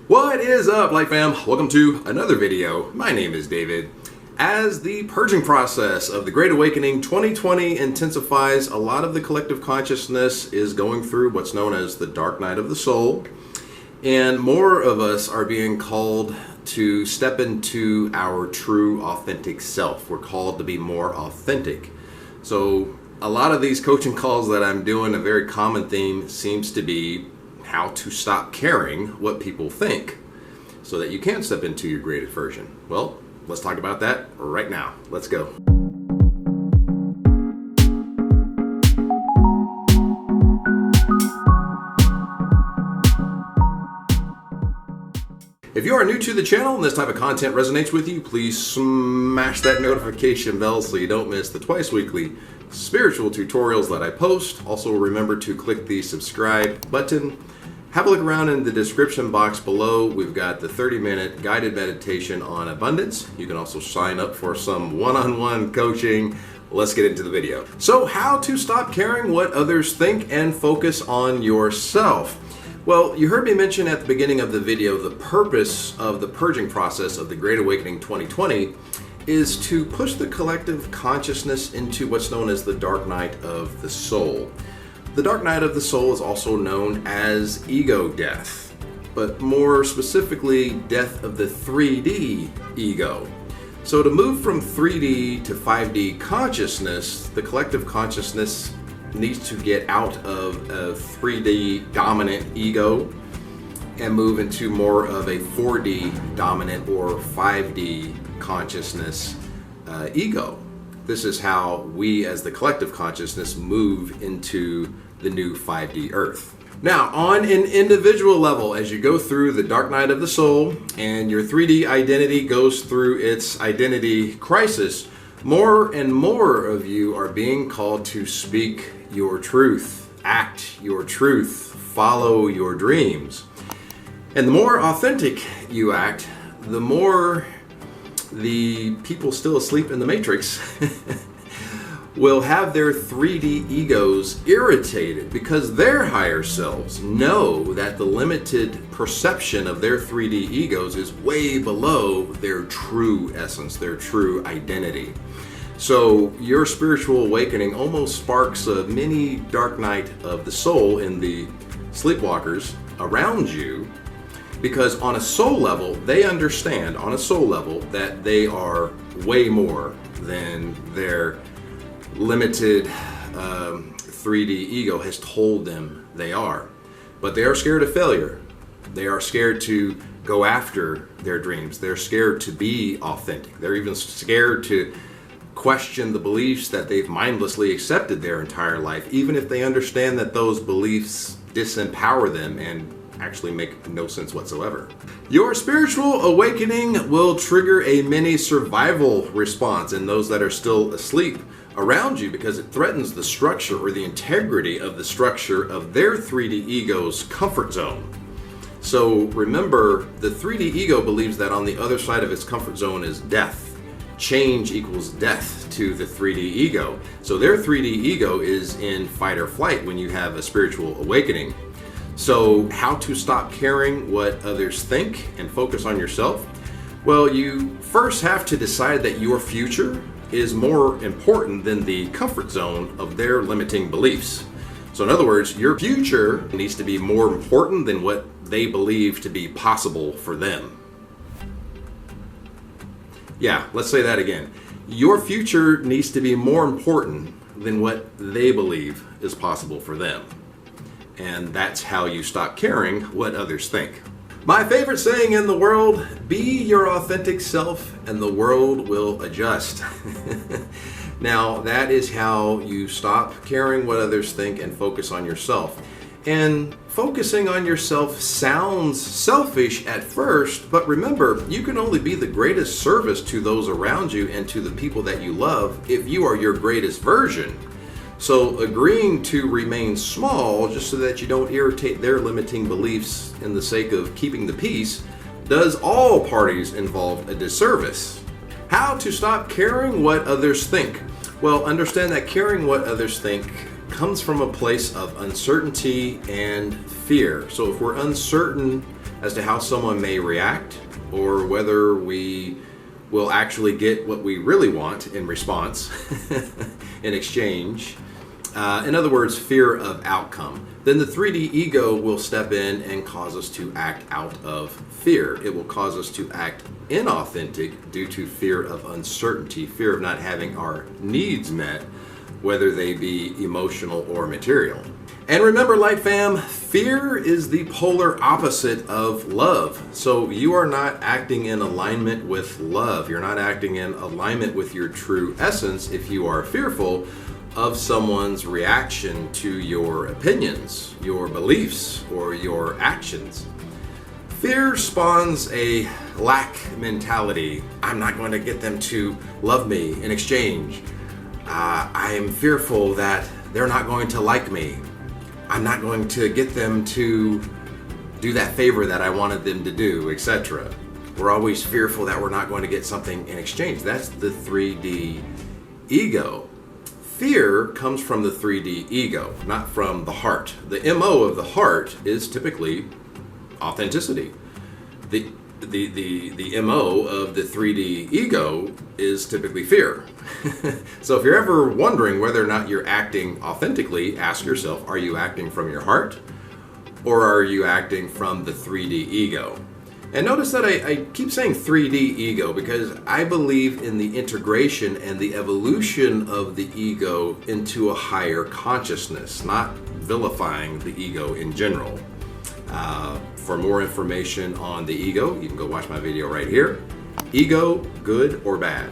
What is up, Light Fam? Welcome to another video. My name is David. As the purging process of the Great Awakening 2020 intensifies, a lot of the collective consciousness is going through what's known as the dark night of the soul. And more of us are being called to step into our true, authentic self. We're called to be more authentic. So a lot of these coaching calls that I'm doing, a very common theme seems to be how to stop caring what people think so that you can step into your greatest version. Well, let's talk about that right now. Let's go. If you are new to the channel and this type of content resonates with you, please smash that notification bell so you don't miss the twice weekly spiritual tutorials that I post. Also remember to click the subscribe button. Have a look around in the description box below. We've got the 30-minute guided meditation on abundance. You can also sign up for some one-on-one coaching. Let's get into the video. So, how to stop caring what others think and focus on yourself. Well, you heard me mention at the beginning of the video the purpose of the purging process of the Great Awakening 2020 is to push the collective consciousness into what's known as the dark night of the soul. The dark night of the soul is also known as ego death, but more specifically, death of the 3D ego. So to move from 3D to 5D consciousness, the collective consciousness needs to get out of a 3D dominant ego and move into more of a 4D dominant or 5D consciousness ego. This is how we as the collective consciousness move into the new 5D earth. Now, on an individual level, as you go through the dark night of the soul and your 3D identity goes through its identity crisis, more and more of you are being called to speak your truth, act your truth, follow your dreams. And the more authentic you act, the more the people still asleep in the matrix will have their 3D egos irritated because their higher selves know that the limited perception of their 3D egos is way below their true essence, their true identity. So your spiritual awakening almost sparks a mini dark night of the soul in the sleepwalkers around you, because on a soul level, they understand on a soul level that they are way more than their limited 3D ego has told them they are. But they are scared of failure. They are scared to go after their dreams. They're scared to be authentic. They're even scared to question the beliefs that they've mindlessly accepted their entire life, even if they understand that those beliefs disempower them and actually make no sense whatsoever. Your spiritual awakening will trigger a mini survival response in those that are still asleep around you, because it threatens the structure or the integrity of the structure of their 3D ego's comfort zone. So remember, the 3D ego believes that on the other side of its comfort zone is death. Change equals death to the 3D ego. So their 3D ego is in fight or flight when you have a spiritual awakening. So how to stop caring what others think and focus on yourself? Well, you first have to decide that your future is more important than the comfort zone of their limiting beliefs. So in other words, your future needs to be more important than what they believe to be possible for them. Yeah, let's say that again. Your future needs to be more important than what they believe is possible for them. And that's how you stop caring what others think. My favorite saying in the world, be your authentic self and the world will adjust. Now, that is how you stop caring what others think and focus on yourself. And focusing on yourself sounds selfish at first, but remember, you can only be the greatest service to those around you and to the people that you love if you are your greatest version. So agreeing to remain small just so that you don't irritate their limiting beliefs in the sake of keeping the peace does all parties involved a disservice. How to stop caring what others think? Well, understand that caring what others think comes from a place of uncertainty and fear. So if we're uncertain as to how someone may react or whether we will actually get what we really want in response, in exchange. In other words, fear of outcome. Then the 3D ego will step in and cause us to act out of fear. It will cause us to act inauthentic due to fear of uncertainty, fear of not having our needs met, whether they be emotional or material. And remember, Light Fam, fear is the polar opposite of love. So you are not acting in alignment with love. You're not acting in alignment with your true essence if you are fearful of someone's reaction to your opinions, your beliefs, or your actions. Fear spawns a lack mentality. I'm not going to get them to love me in exchange. I am fearful that they're not going to like me. I'm not going to get them to do that favor that I wanted them to do, etc. We're always fearful that we're not going to get something in exchange. That's the 3D ego. Fear comes from the 3D ego, not from the heart. The MO of the heart is typically authenticity. The MO of the 3D ego is typically fear. So if you're ever wondering whether or not you're acting authentically, ask yourself, are you acting from your heart or are you acting from the 3D ego? And notice that I keep saying 3D ego because I believe in the integration and the evolution of the ego into a higher consciousness, not vilifying the ego in general. For more information on the ego, you can go watch my video right here. Ego, good or bad?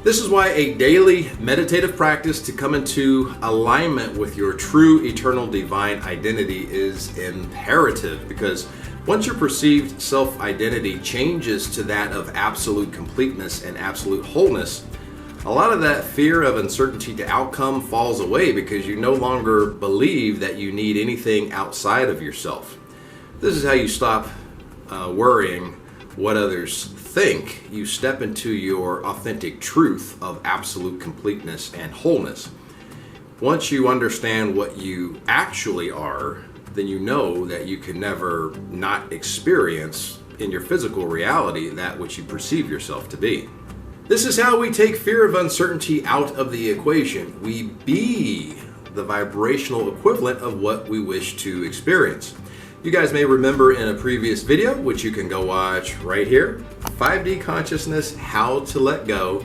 This is why a daily meditative practice to come into alignment with your true eternal divine identity is imperative, because once your perceived self-identity changes to that of absolute completeness and absolute wholeness, a lot of that fear of uncertainty to outcome falls away because you no longer believe that you need anything outside of yourself. This is how you stop worrying what others think. You step into your authentic truth of absolute completeness and wholeness. Once you understand what you actually are, then you know that you can never not experience in your physical reality that which you perceive yourself to be. This is how we take fear of uncertainty out of the equation. We be the vibrational equivalent of what we wish to experience. You guys may remember in a previous video, which you can go watch right here, 5D Consciousness, How to Let Go,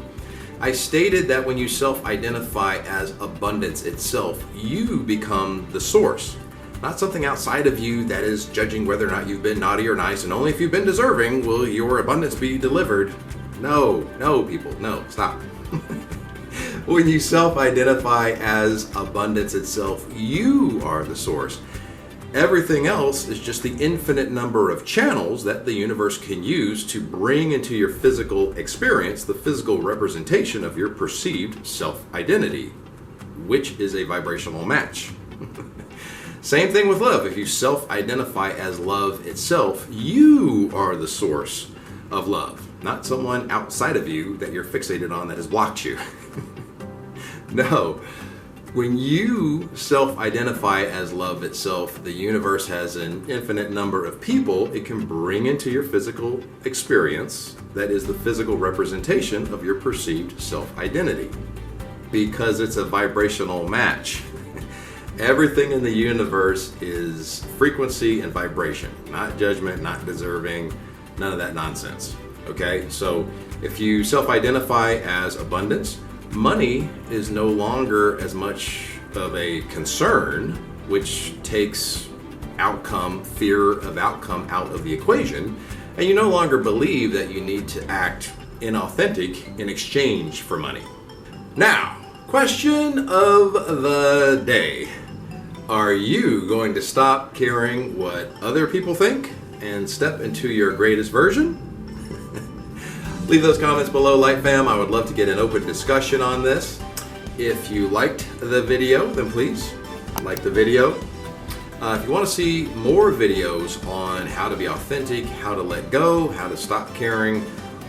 I stated that when you self-identify as abundance itself, you become the source. Not something outside of you that is judging whether or not you've been naughty or nice, and only if you've been deserving will your abundance be delivered. No, people, no, stop. When you self-identify as abundance itself, you are the source. Everything else is just the infinite number of channels that the universe can use to bring into your physical experience the physical representation of your perceived self-identity, which is a vibrational match. Same thing with love. If you self-identify as love itself, you are the source of love, not someone outside of you that you're fixated on that has blocked you. No. When you self-identify as love itself, the universe has an infinite number of people it can bring into your physical experience that is the physical representation of your perceived self-identity, because it's a vibrational match. Everything in the universe is frequency and vibration, not judgment, not deserving, none of that nonsense. Okay, so if you self-identify as abundance, money is no longer as much of a concern, which takes outcome, fear of outcome out of the equation, and you no longer believe that you need to act inauthentic in exchange for money. Now, question of the day. Are you going to stop caring what other people think and step into your greatest version? Leave those comments below, Light Fam. I would love to get an open discussion on this. If you liked the video, then please like the video. If you want to see more videos on how to be authentic, how to let go, how to stop caring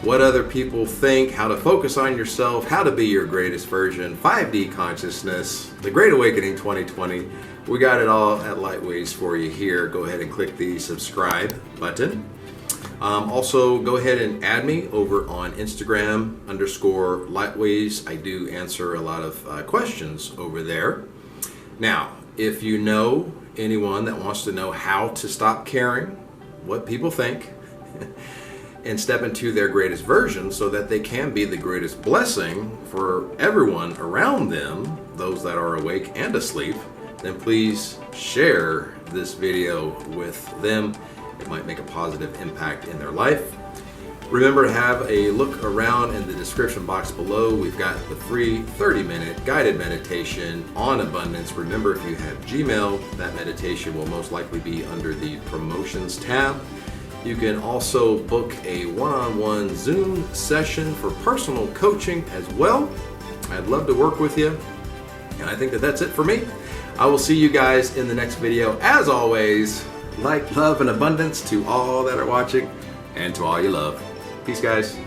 what other people think, how to focus on yourself, how to be your greatest version, 5D consciousness, the Great Awakening 2020, We got it all at Lightways for you here. Go ahead and click the subscribe button. Also, go ahead and add me over on Instagram _Lightways. I do answer a lot of questions over there. Now, if you know anyone that wants to know how to stop caring what people think and step into their greatest version so that they can be the greatest blessing for everyone around them, those that are awake and asleep, then please share this video with them. It might make a positive impact in their life. Remember to have a look around in the description box below. We've got the free 30-minute guided meditation on abundance. Remember, if you have Gmail, that meditation will most likely be under the promotions tab. You can also book a one-on-one Zoom session for personal coaching as well. I'd love to work with you. And I think that that's it for me. I will see you guys in the next video. As always, light, love, and abundance to all that are watching and to all you love. Peace, guys.